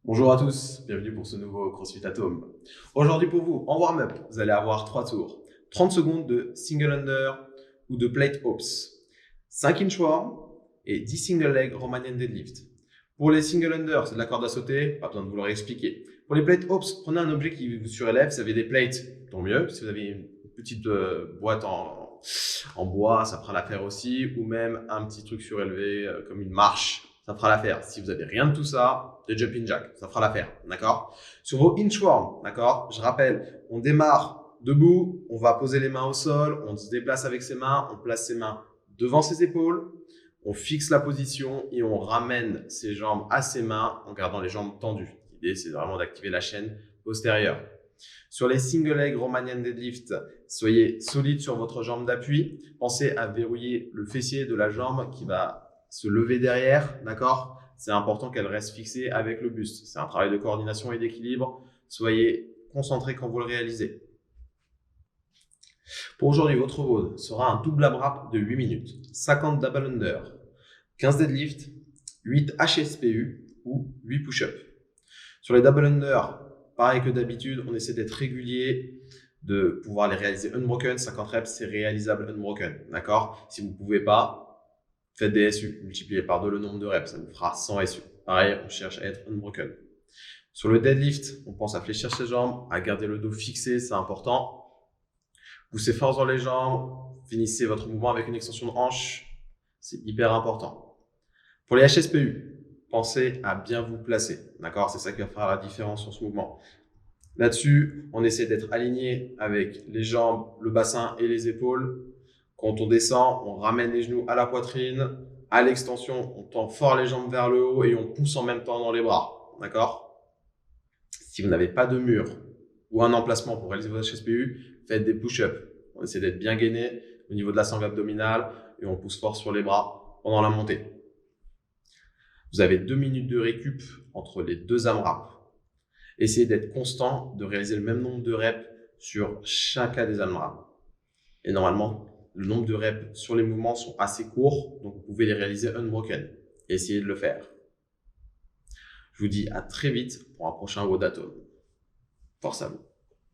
Bonjour à tous, bienvenue pour ce nouveau CrossFit Atome. Aujourd'hui pour vous, en warm-up, vous allez avoir 3 tours. 30 secondes de single under ou de plate hops. 5 inchworm et 10 single leg Romanian deadlift. Pour les single under, c'est de la corde à sauter, pas besoin de vous le réexpliquer. Pour les plate hops, prenez un objet qui vous surélève, si vous avez des plates, tant mieux. Si vous avez une petite boîte en bois, ça fera l'affaire aussi, ou même un petit truc surélevé comme une marche, ça fera l'affaire. Si vous avez rien de tout ça, des jumping jacks, ça fera l'affaire, d'accord? Sur vos inchworm, d'accord? Je rappelle, on démarre debout, on va poser les mains au sol, on se déplace avec ses mains, on place ses mains devant ses épaules, on fixe la position et on ramène ses jambes à ses mains en gardant les jambes tendues. L'idée, c'est vraiment d'activer la chaîne postérieure. Sur les single leg Romanian deadlift, soyez solide sur votre jambe d'appui. Pensez à verrouiller le fessier de la jambe qui va se lever derrière, d'accord? C'est important qu'elle reste fixée avec le buste. C'est un travail de coordination et d'équilibre. Soyez concentrés quand vous le réalisez. Pour aujourd'hui, votre WOD sera un double AMRAP de 8 minutes, 50 double under, 15 deadlift, 8 HSPU ou 8 push-up. Sur les double under, pareil que d'habitude, on essaie d'être régulier, de pouvoir les réaliser unbroken. 50 reps, c'est réalisable unbroken, d'accord? Si vous ne pouvez pas, faites des SU, multipliez par 2 le nombre de reps, ça vous fera 100 SU. Pareil, on cherche à être unbroken. Sur le deadlift, on pense à fléchir ses jambes, à garder le dos fixé, c'est important. Poussez fort dans les jambes, finissez votre mouvement avec une extension de hanche, c'est hyper important. Pour les HSPU, pensez à bien vous placer, d'accord? C'est ça qui va faire la différence sur ce mouvement. Là-dessus, on essaie d'être aligné avec les jambes, le bassin et les épaules. Quand on descend, on ramène les genoux à la poitrine. À l'extension, on tend fort les jambes vers le haut et on pousse en même temps dans les bras, d'accord? Si vous n'avez pas de mur ou un emplacement pour réaliser vos HSPU, faites des push-ups. On essaie d'être bien gainé au niveau de la sangle abdominale et on pousse fort sur les bras pendant la montée. Vous avez 2 minutes de récup entre les deux AMRAP. Essayez d'être constant, de réaliser le même nombre de reps sur chacun des AMRAP. Et normalement, le nombre de reps sur les mouvements sont assez courts, donc vous pouvez les réaliser unbroken. Essayez de le faire. Je vous dis à très vite pour un prochain WOD Atome. Force à vous.